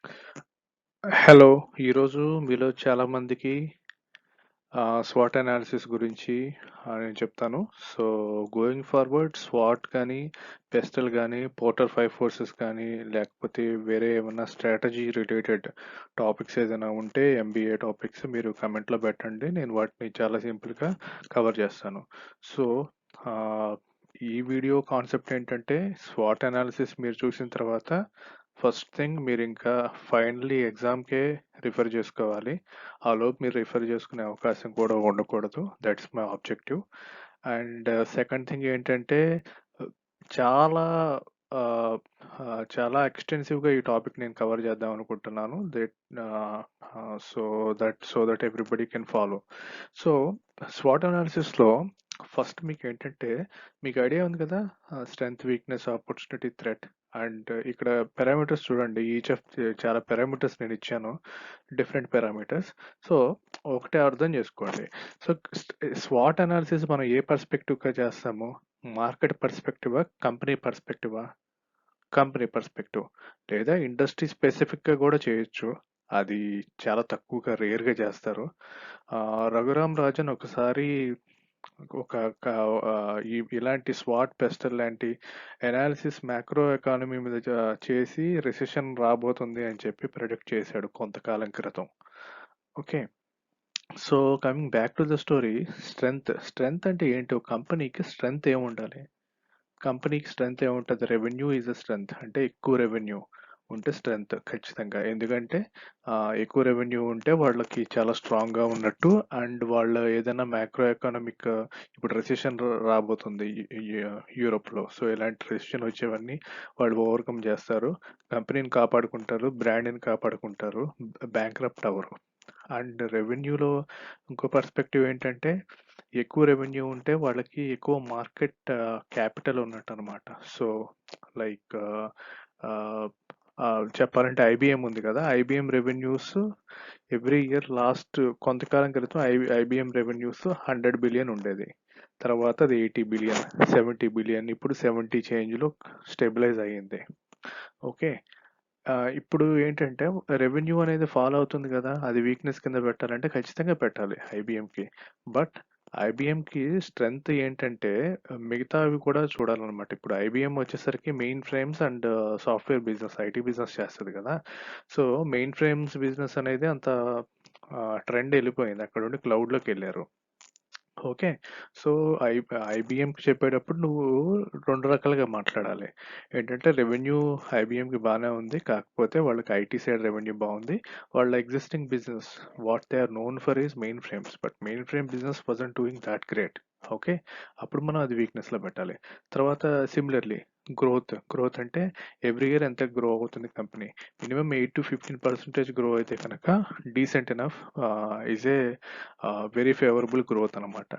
Hello! ఈరోజు మీలో చాలా మందికి స్వాట్ అనాలిసిస్ గురించి నేను చెప్తాను. సో, గోయింగ్ ఫార్వర్డ్ స్వాట్ కానీ, పెస్టల్ కానీ, పోర్టర్ 5 ఫోర్సెస్ కానీ, లేకపోతే వేరే ఏమన్నా స్ట్రాటజీ రిలేటెడ్ టాపిక్స్ ఏదైనా ఉంటే ఎంబీఏ టాపిక్స్ మీరు కమెంట్‌లో పెట్టండి. నేను వాటిని చాలా సింపుల్‌గా కవర్ చేస్తాను. సో, ఆహ్, ఈ వీడియో కాన్సెప్ట్ ఏంటంటే స్వాట్ అనాలిసిస్ మీరు చూసిన తర్వాత ఫస్ట్ థింగ్ మీరింకా ఫైనల్లీ ఎగ్జామ్‌కే రిఫర్ చేసుకోవాలి. ఆలోపు మీరు రిఫర్ చేసుకునే అవకాశం కూడా ఉండకూడదు. That's my objective. And second thing ఏంటంటే చాలా చాలా ఎక్స్‌టెన్సివ్‌గా ఈ టాపిక్ నేను కవర్ చేద్దాం అనుకుంటున్నాను. Ah, so that everybody can follow. So, స్వాట్ అనాలిసిస్‌లో ఫస్ట్ మీకేంటంటే మీకు ఐడియా ఉంది కదా! Strength, weakness, opportunity, threat and ఇక్కడ పారామీటర్స్ చూడండి. ఈచ్ ఆఫ్ చాలా పారామీటర్స్ నేనిచ్చాను. Different parameters. సో, ఒకటే అర్థం చేసుకోండి. సో, స్వాట్ అనాలిసిస్ మనం ఏ పర్స్పెక్టివ్‌గా చేస్తాము? మార్కెట్ పర్స్పెక్టివా? కంపెనీ పర్స్పెక్టివా? Company perspective. లేదా ఇండస్ట్రీ స్పెసిఫిక్‌గా కూడా చేయొచ్చు. అది చాలా తక్కువగా రేర్‌గా చేస్తారు. రఘురామ్ రాజన్ ఒకసారి ఒక క ఇలాంటి స్వాట్, పెస్టల్ లాంటి అనాలిసిస్ మ్యాక్రో ఎకానమీ మీద చేసి రిసెషన్ రాబోతుంది అని చెప్పి ప్రెడిక్ట్ చేశాడు కొంతకాలం క్రితం. Okay. So, coming back to the story strength అంటే ఏంటి? ఒక కంపెనీకి స్ట్రెంగ్త్ ఏముండాలి? కంపెనీకి స్ట్రెంగ్త్ ఏముంటది? Revenue is a strength. అంటే ఎక్కువ రెవెన్యూ ఉంటే స్ట్రెంగ్త్ ఖచ్చితంగా. ఎందుకంటే ఎక్కువ రెవెన్యూ ఉంటే వాళ్ళకి చాలా స్ట్రాంగ్‌గా ఉన్నట్టు. అండ్ వాళ్ళు ఏదైనా మ్యాక్రో ఎకనామిక్ ఇప్పుడు రెసెషన్ రాబోతుంది యూరోప్‌లో. సో, ఇలాంటి రెసెషన్ వచ్చేవన్నీ వాళ్ళు ఓవర్‌కమ్ చేస్తారు. కంపెనీని కాపాడుకుంటారు. బ్రాండ్‌ని కాపాడుకుంటారు. బ్యాంక్రప్ట్ అవ్వరు. అండ్ రెవెన్యూలో ఇంకో పర్స్పెక్టివ్ ఏంటంటే ఎక్కువ రెవెన్యూ ఉంటే వాళ్ళకి ఎక్కువ మార్కెట్ క్యాపిటల్ ఉన్నట్టనమాట. సో, లైక్ చెప్పాలంటే ఐబీఎం ఉంది కదా! IBM revenues every year last కొంతకాలం క్రితం ఐబీఎం రెవెన్యూస్ 100 బిలియన్ ఉండేది. తర్వాత అది 80 బిలియన్, 70 బిలియన్ ఇప్పుడు 70 చేంజ్‌లో స్టెబిలైజ్ అయ్యింది. ఓకే. ఇప్పుడు ఏంటంటే రెవెన్యూ అనేది ఫాలో అవుతుంది గదా! అది వీక్‌నెస్ కింద పెట్టాలంటే ఖచ్చితంగా పెట్టాలి ఐబీఎంకి. బట్ ఐబీఎంకి స్ట్రెంగ్త్ ఏంటంటే మిగతావి కూడా చూడాలనమాట. ఇప్పుడు ఐబీఎం వచ్చేసరికి main frames and software business, IT business చేస్తది గదా! సో, మెయిన్ ఫ్రేమ్స్ బిజినెస్ అనేది అంత ట్రెండ్ ఎళ్ళిపోయింది. అక్కడ నుండి క్లౌడ్‌లోకెళ్లారు. ఓకే. సో, ఐ ఐబీఎంకి చెప్పేటప్పుడు నువ్వు 2 రకాలుగా మాట్లాడాలి. ఏంటంటే రెవెన్యూ ఐబీఎంకి బానే ఉంది. కాకపోతే వాళ్ళకి ఐటీ సైడ్ రెవెన్యూ బావుంది. వాళ్ళ existing business what they are known for is mainframes. But mainframe business wasn't doing that great. Okay. అప్పుడు మనం అది వీక్‌నెస్‌లో పెట్టాలి. తర్వాత సిమిలర్‌లీ గ్రోత్ అంటే ఎవ్రీ ఇయర్ ఎంత గ్రో అవుతుంది కంపెనీ. మినిమమ్ 8-15% గ్రో అయితే కనుక decent enough is a very favourable growth అనమాట.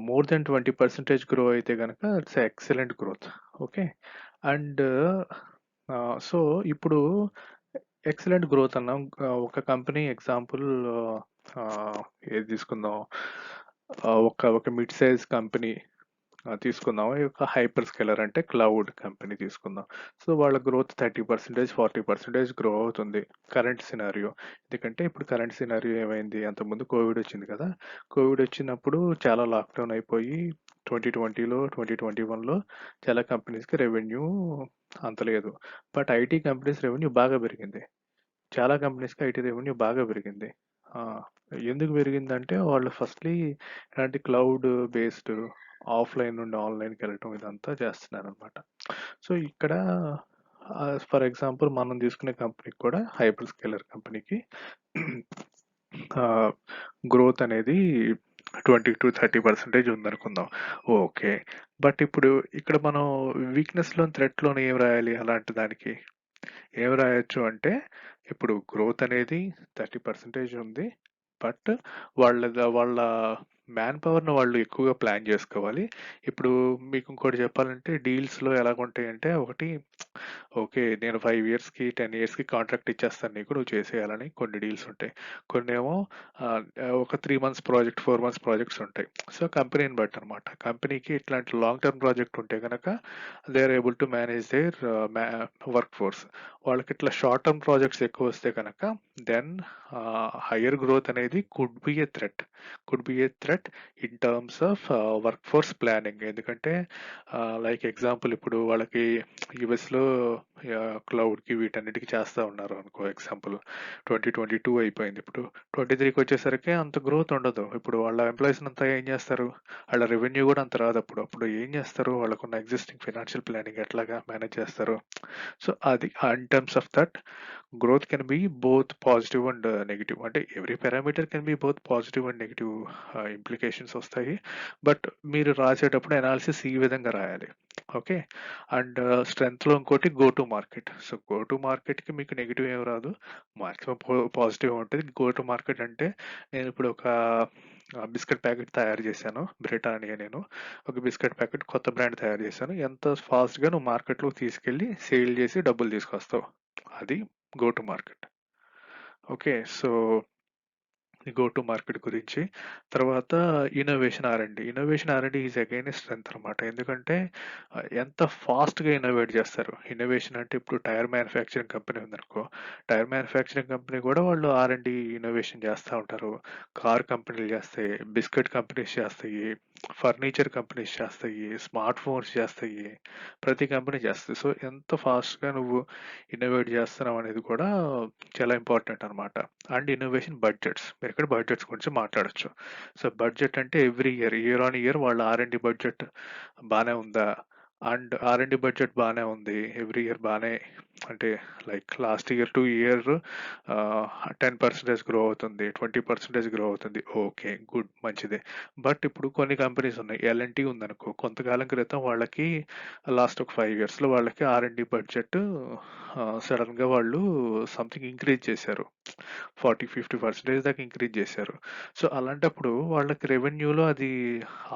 మోర్ దెన్ 20% గ్రో అయితే గనక it's excellent growth. Okay. And so, ఇప్పుడు ఎక్సలెంట్ గ్రోత్ అన్నాం. ఒక కంపెనీ ఎగ్జాంపుల్ ఆహ్, ఏది తీసుకుందాం? ఒక మిడ్ సైజ్ కంపెనీ తీసుకుందాం. ఒక హైపర్ స్కేలర్ అంటే క్లౌడ్ కంపెనీ తీసుకుందాం. సో, వాళ్ళ గ్రోత్ 30%, 40% గ్రో అవుతుంది. Current scenario. ఎందుకంటే ఇప్పుడు కరెంట్ సినారియో ఏమైంది? అంతకుముందు కోవిడ్ వచ్చింది కదా! కోవిడ్ వచ్చినప్పుడు చాలా లాక్‌డౌన్ అయిపోయి 2020లో, 2021లో చాలా కంపెనీస్‌కి రెవెన్యూ అంత లేదు. బట్ ఐటీ కంపెనీస్ రెవెన్యూ బాగా పెరిగింది. చాలా కంపెనీస్‌కి ఐటీ రెవెన్యూ బాగా పెరిగింది. ఆ! ఎందుకు పెరిగిందంటే వాళ్ళు ఫస్ట్‌లీ ఇలాంటి క్లౌడ్ బేస్డ్ ఆఫ్‌లైన్ నుండి ఆన్‌లైన్‌కెళ్ళటం ఇదంతా చేస్తున్నారనమాట. సో, ఇక్కడ ఫర్ ఎగ్జాంపుల్ మనం తీసుకునే కంపెనీకి కూడా హైపర్ స్కేలర్ కంపెనీకి ఆహ్, గ్రోత్ అనేది 20-30% ఉందనుకుందాం. ఓకే. బట్ ఇప్పుడు ఇక్కడ మనం వీక్‌నెస్‌లోని, థ్రెట్‌లోని ఏం రాయాలి అలాంటి దానికి? ఏం రాయొచ్చు అంటే, ఇప్పుడు గ్రోత్ అనేది 30% ఉంది. బట్ వాళ్ళ మ్యాన్ పవర్‌ని వాళ్ళు ఎక్కువగా ప్లాన్ జేసుకోవాలి. ఇప్పుడు మీకు ఇంకోటి చెప్పాలంటే డీల్స్‌లో ఎలాగుంటాయంటే ఒకటి ఓకే. నేను 5 ఇయర్స్‌కి, 10 ఇయర్స్‌కి కాంట్రాక్ట్ ఇచ్చేస్తాను నీకు. నువ్వు చేసేయాలని కొన్ని డీల్స్ ఉంటాయి. కొన్నేమో ఒక 3 మంత్స్ ప్రాజెక్ట్, 4 మంత్స్ ప్రాజెక్ట్స్ ఉంటాయి. సో, కంపెనీని బట్టి అనమాట. కంపెనీకి ఇట్లాంటి లాంగ్ టర్మ్ ప్రాజెక్ట్ ఉంటే గనక they are able to manage their workforce. వాళ్ళకి ఇట్లా షార్ట్ టర్మ్ ప్రాజెక్ట్స్ ఎక్కువ వస్తే కనుక దెన్ హైయర్ గ్రోత్ అనేది could be a threat. Could be a threat in terms of workforce planning. ఎందుకంటే like example ఇప్పుడు వాళ్ళకి యూఎస్‌లో క్లౌడ్‌కి వీటన్నిటికి చేస్తా ఉన్నారు అనుకో ఎగ్జాంపుల్. 2022 అయిపోయింది. ఇప్పుడు 23కి వచ్చేసరికి అంత గ్రోత్ ఉండదు. ఇప్పుడు వాళ్ళ ఎంప్లాయీస్‌ని అంతా ఏం చేస్తారు? వాళ్ళ రెవెన్యూ కూడా అంత రాదు అప్పుడు. అప్పుడు ఏం చేస్తారు? వాళ్ళకున్న ఎగ్జిస్టింగ్ ఫైనాన్షియల్ ప్లానింగ్ ఎట్లాగా మేనేజ్ చేస్తారు? సో, అది in terms of that growth can be both positive and negative. అంటే every parameter can be both positive and negative implications వస్తాయి. బట్ మీరు రాసేటప్పుడు అనాలిసిస్ ఈ విధంగా రాయాలి. ఓకే. అండ్ స్ట్రెంగ్త్‌లో ఇంకోటి go to market. So, go to మార్కెట్‌కి మీకు నెగెటివ్ ఏమి రాదు. మాక్సిమం పాజిటివ్ ఉంటది. గో టు మార్కెట్ అంటే నేనిప్పుడు ఒక బిస్కెట్ ప్యాకెట్ తయారు చేశాను. బ్రిటానియా నేను. ఒక బిస్కెట్ ప్యాకెట్ కొత్త బ్రాండ్ తయారు చేశాను. ఎంత ఫాస్ట్‌గా నువ్వు మార్కెట్‌లోకి తీసుకెళ్ళి సేల్ చేసి డబ్బులు తీసుకొస్తావు. అది go to market. Okay. So, go to market గురించి. తర్వాత innovation R and D. Innovation R and D is again a strength అనమాట. ఎందుకంటే ఎంత ఫాస్ట్‌గా ఇన్నోవేట్ చేస్తారు. ఇన్నోవేషన్ అంటే ఇప్పుడు టైర్ మ్యానుఫ్యాక్చరింగ్ కంపెనీ ఉందనుకో, టైర్ మ్యానుఫ్యాక్చరింగ్ కంపెనీ కూడా వాళ్ళు ఆర్&డి ఇన్నోవేషన్ చేస్తా ఉంటారు. కార్ కంపెనీలు చేస్తాయి, బిస్కెట్ కంపెనీస్ చేస్తాయి, ఫర్నిచర్ కంపెనీస్ చేస్తాయి, స్మార్ట్ ఫోన్స్ చేస్తాయి. ప్రతి కంపెనీ చేస్తది. సో, ఎంత ఫాస్ట్‌గా నువ్వు ఇన్నోవేట్ చేస్తున్నావు అనేది కూడా చాలా ఇంపార్టెంట్ అనమాట. And innovation budgets. మీరిక్కడ బడ్జెట్స్ గురించి మాట్లాడొచ్చు. సో, బడ్జెట్ అంటే every year, year on year వాళ్ళ ఆర్&డి బడ్జెట్ బానే ఉందా? అండ్ ఆర్&డి బడ్జెట్ బానే ఉంది. ఎవ్రీ ఇయర్ బానే అంటే like last year to year 10% grow అవుతుంది. 20% గ్రో అవుతుంది. ఓకే. గుడ్. మంచిదే. బట్ ఇప్పుడు కొన్ని కంపెనీస్ ఉన్నాయి. ఎల్&టి ఉందనుకో, కొంతకాలం క్రితం వాళ్ళకి లాస్ట్ ఒక 5 ఇయర్స్‌లో వాళ్ళకి ఆర్&డి బడ్జెట్ సడెన్‌గా వాళ్ళు సంథింగ్ ఇంక్రీజ్ చేశారు. 40-50% దాకా ఇంక్రీజ్ చేశారు. సో, అలాంటప్పుడు వాళ్ళకి రెవెన్యూలో అది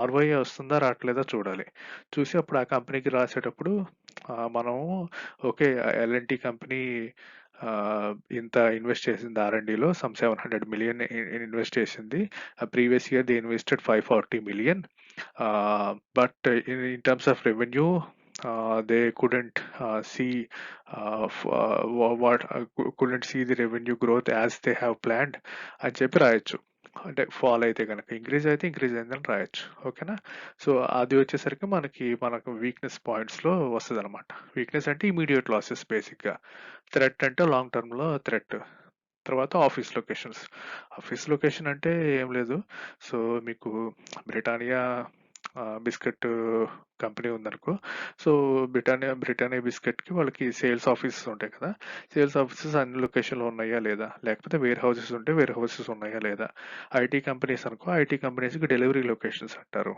ఆర్‌ఓఐ వస్తుందా? రాట్లేదా? చూడాలి. చూసి అప్పుడు ఆ కంపెనీకి రాసేటప్పుడు మనం ఓకే. ఎల్&టి కంపెనీ ఇంత ఇన్వెస్ట్ చేసింది ఆర్&డిలో సమ్ 700 మిలియన్ ఇన్వెస్ట్ చేసింది. Previous year they invested 540 million. But in terms of revenue they couldn't see what couldn't see the revenue growth as they have planned అని చెప్పి రాయొచ్చు. అంటే ఫాల్ అయితే గనక, ఇంక్రీజ్ అయితే ఇంక్రీజ్ అయిందని రాయొచ్చు. ఓకేనా? సో, అది వచ్చేసరికి మనకు వీక్‌నెస్ పాయింట్స్‌లో వస్తదనమాట. వీక్‌నెస్ అంటే ఇమ్మీడియేట్ లాసెస్ బేసిక్‌గా. థ్రెట్ అంటే లాంగ్ టర్మ్‌లో థ్రెట్. తర్వాత ఆఫీస్ లొకేషన్స్. ఆఫీస్ లొకేషన్ అంటే ఏం లేదు. సో, మీకు బ్రిటానియా బిస్కెట్ కంపెనీ ఉందనుకో. సో, బ్రిటానియా బిస్కెట్‌కి వాళ్ళకి సేల్స్ ఆఫీసెస్ ఉంటాయి కదా! సేల్స్ ఆఫీసెస్ అన్ని లొకేషన్‌లో ఉన్నాయా లేదా? లేకపోతే వేర్ హౌసెస్ ఉంటే వేర్ హౌసెస్ ఉన్నాయా లేదా? ఐటీ కంపెనీస్ అనుకో, ఐటీ కంపెనీస్‌కి డెలివరీ లొకేషన్స్ అంటారు.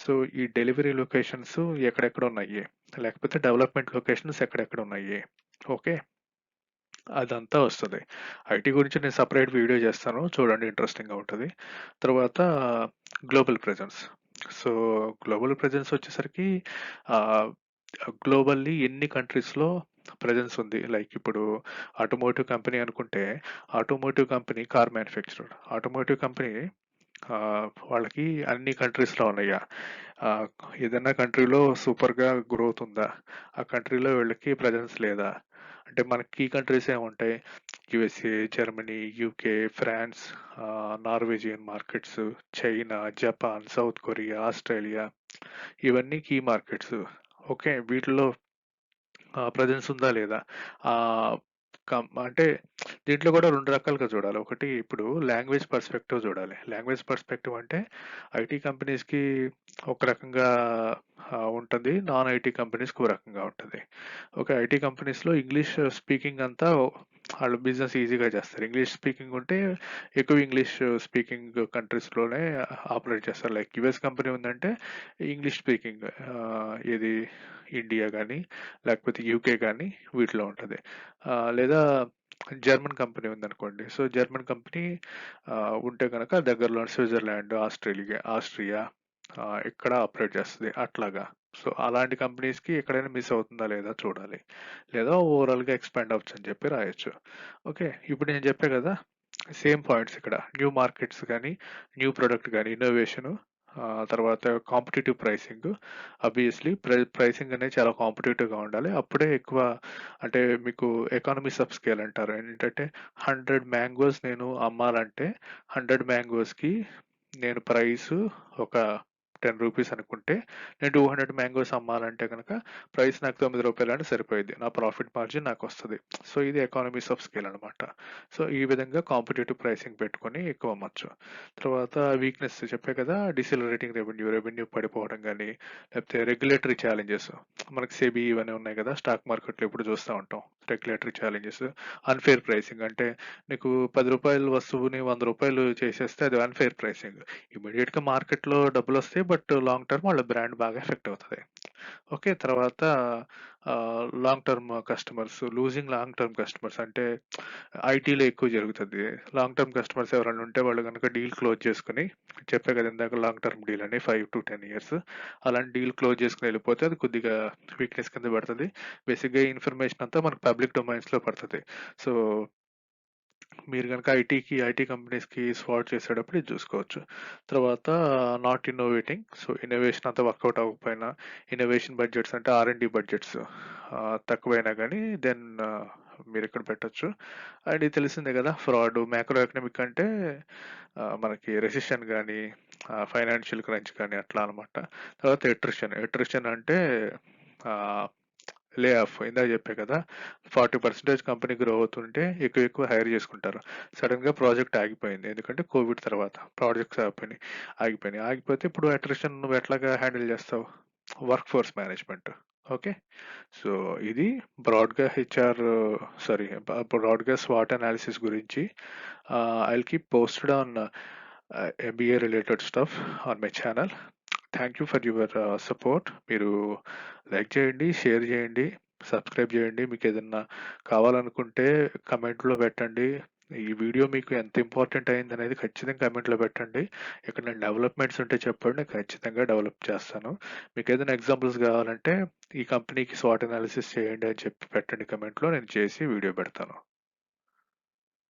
సో, ఈ డెలివరీ లొకేషన్స్ ఎక్కడెక్కడ ఉన్నాయి? లేకపోతే డెవలప్‌మెంట్ లొకేషన్స్ ఎక్కడెక్కడ ఉన్నాయి? ఓకే. అదంతా వస్తది. ఐటీ గురించి నేను సెపరేట్ వీడియో చేస్తాను. చూడండి, ఇంట్రెస్టింగ్‌గా ఉంటది. తర్వాత global presence. So, global presence వచ్చేసరికి ఆహ్, గ్లోబల్లీ ఎన్ని కంట్రీస్‌లో ప్రెజెన్స్ ఉంది. లైక్ ఇప్పుడు ఆటోమోటివ్ కంపెనీ అనుకుంటే, automotive company car manufacturer. Automotive company వాళ్ళకి అన్ని కంట్రీస్‌లో ఉన్నాయా? ఆహ్, ఏదన్నా కంట్రీలో సూపర్‌గా గ్రోత్ ఉందా? ఆ కంట్రీలో వీళ్ళకి ప్రెజెన్స్ లేదా? అంటే మనకి కీ కంట్రీస్ ఏముంటాయి? USA, Germany, UK, France, Norwegian markets, China, Japan, South Korea, Australia, ఇవన్నీ కీ మార్కెట్స్. ఓకే. వీటిలో ప్రెజెన్స్ ఉందా లేదా? ఆహ్, అంటే దీంట్లో కూడా 2 రకాలుగా చూడాలి. ఒకటి ఇప్పుడు లాంగ్వేజ్ పర్స్పెక్టివ్ చూడాలి. లాంగ్వేజ్ పర్స్పెక్టివ్ అంటే ఐటీ కంపెనీస్‌కి ఒక రకంగా ఉంటది. నాన్ ఐటీ కంపెనీస్‌కి ఒక రకంగా ఉంటది. ఓకే. ఐటీ కంపెనీస్‌లో ఇంగ్లీష్ స్పీకింగ్ అంతా ఆళ్ళు బిజినెస్ ఈజీగా చేస్తారు. ఇంగ్లీష్ స్పీకింగ్ ఉంటే ఎక్కువ ఇంగ్లీష్ స్పీకింగ్ కంట్రీస్‌లోనే ఆపరేట్ చేస్తారు. లైక్ యూఎస్ కంపెనీ ఉందంటే ఇంగ్లీష్ స్పీకింగ్ ఏది ఇండియా గానీ, లేకపోతే యూకే గానీ వీటిలో ఉంటది. లేదా జర్మన్ కంపెనీ ఉందనుకోండి. సో, జర్మన్ కంపెనీ ఉంటే గనక దగ్గరలో స్విట్జర్లాండ్, ఆస్ట్రియా ఇక్కడ ఆపరేట్ చేస్తది. అట్లాగా. సో అలాంటి కంపెనీస్కి ఎక్కడైనా మిస్ అవుతుందా లేదా చూడాలి, లేదా ఓవరాల్గా ఎక్స్పాండ్ అవ్వచ్చు అని చెప్పి రాయొచ్చు. ఓకే, ఇప్పుడు నేను చెప్పే కదా సేమ్ పాయింట్స్ ఇక్కడ, న్యూ మార్కెట్స్ కానీ, న్యూ ప్రొడక్ట్ కానీ, ఇన్నోవేషను, తర్వాత కాంపిటేటివ్ ప్రైసింగ్. అబ్వియస్లీ ప్రైసింగ్ అనేది చాలా కాంపిటేటివ్గా ఉండాలి, అప్పుడే ఎక్కువ, అంటే మీకు ఎకానమీస్ ఆఫ్ స్కేల్ అంటారు. ఏంటంటే 100 మ్యాంగోస్ నేను అమ్మాలంటే 100 మ్యాంగోస్కి నేను ప్రైస్ ఒక 10 రూపీస్ అనుకుంటే, నేను 200 మ్యాంగోస్ అమ్మాలంటే కనుక ప్రైస్ నాకు 9 రూపాయలు అంటే సరిపోయింది, నా ప్రాఫిట్ మార్జిన్ నాకు వస్తుంది. సో ఇది ఎకానమీస్ ఆఫ్ స్కేల్ అనమాట. సో ఈ విధంగా కాంపిటేటివ్ ప్రైసింగ్ పెట్టుకొని ఎక్కువ అమ్మచ్చు. తర్వాత వీక్నెస్ చెప్పే కదా, డిసిలరేటింగ్ రెవెన్యూ పడిపోవడం కానీ, లేకపోతే రెగ్యులేటరీ ఛాలెంజెస్. మనకి సెబీ ఇవన్నీ ఉన్నాయి కదా, స్టాక్ మార్కెట్లో ఎప్పుడు చూస్తూ ఉంటాం రెగ్యులేటరీ ఛాలెంజెస్. అన్ఫేర్ ప్రైసింగ్ అంటే నీకు 10 రూపాయల వస్తువుని 100 రూపాయలు చేసేస్తే అది అన్ఫేర్ ప్రైసింగ్. ఇమీడియట్ గా మార్కెట్ లో డబ్బులు వస్తాయి, బట్ లాంగ్ టర్మ్ వాళ్ళ బ్రాండ్ బాగా ఎఫెక్ట్ అవుతుంది. ఓకే, తర్వాత long term customers, losing long term customers అంటే ఐటీలో ఎక్కువ జరుగుతుంది. లాంగ్ టర్మ్ కస్టమర్స్ ఎవరైనా ఉంటే వాళ్ళు కనుక డీల్ క్లోజ్ చేసుకుని, చెప్పే కదా ఇందాక లాంగ్ టర్మ్ డీల్ అని 5 to 10 years, అలాంటి డీల్ క్లోజ్ చేసుకుని వెళ్ళిపోతే అది కొద్దిగా వీక్నెస్ కింద పడుతుంది. బేసిక్గా ఈ ఇన్ఫర్మేషన్ అంతా మనకు పబ్లిక్ డొమైన్స్ లో పడుతుంది. సో మీరు కనుక ఐటీ కంపెనీస్కి స్వాట్ చేసేటప్పుడు ఇది చూసుకోవచ్చు. తర్వాత నాట్ ఇన్నోవేటింగ్, సో ఇన్నోవేషన్ అంతా వర్కౌట్ అవ్వకపోయినా, ఇన్నోవేషన్ బడ్జెట్స్ అంటే R&D బడ్జెట్స్ తక్కువైనా కానీ దెన్ మీరు ఇక్కడ పెట్టొచ్చు. అండ్ ఇది తెలిసిందే కదా, ఫ్రాడ్, మ్యాక్రో ఎకనామిక్ అంటే మనకి రెసిషన్ కానీ, ఫైనాన్షియల్ క్రంచ్ కానీ అట్లా అనమాట. తర్వాత ఎట్రిషన్ అంటే లే ఆఫ్. ఇందాక చెప్పే కదా, 40% కంపెనీ గ్రో అవుతుంటే ఎక్కువ హైర్ చేసుకుంటారు. సడన్ గా ప్రాజెక్ట్ ఆగిపోయింది, ఎందుకంటే కోవిడ్ తర్వాత ప్రాజెక్ట్స్ ఆగిపోతే ఇప్పుడు అట్రిషన్ నువ్వు ఎట్లాగా హ్యాండిల్ చేస్తావు? Work force management. Okay, so ఇది బ్రాడ్గా బ్రాడ్గా స్వాట్ అనాలిసిస్ గురించి. I keep posted on MBA related stuff on my channel. Thank you for your support. మీరు లైక్ చేయండి, షేర్ చేయండి, సబ్స్క్రైబ్ చేయండి. మీకు ఏదన్నా కావాలనుకుంటే కమెంట్లో పెట్టండి. ఈ వీడియో మీకు ఎంత ఇంపార్టెంట్ అయింది అనేది ఖచ్చితంగా కమెంట్లో పెట్టండి. ఎక్కడైనా డెవలప్మెంట్స్ ఉంటే చెప్పండి, నేను ఖచ్చితంగా డెవలప్ చేస్తాను. మీకు ఏదైనా ఎగ్జాంపుల్స్ కావాలంటే ఈ కంపెనీకి స్వాట్ అనాలిసిస్ చేయండి అని చెప్పి పెట్టండి కమెంట్లో, నేను చేసి వీడియో పెడతాను.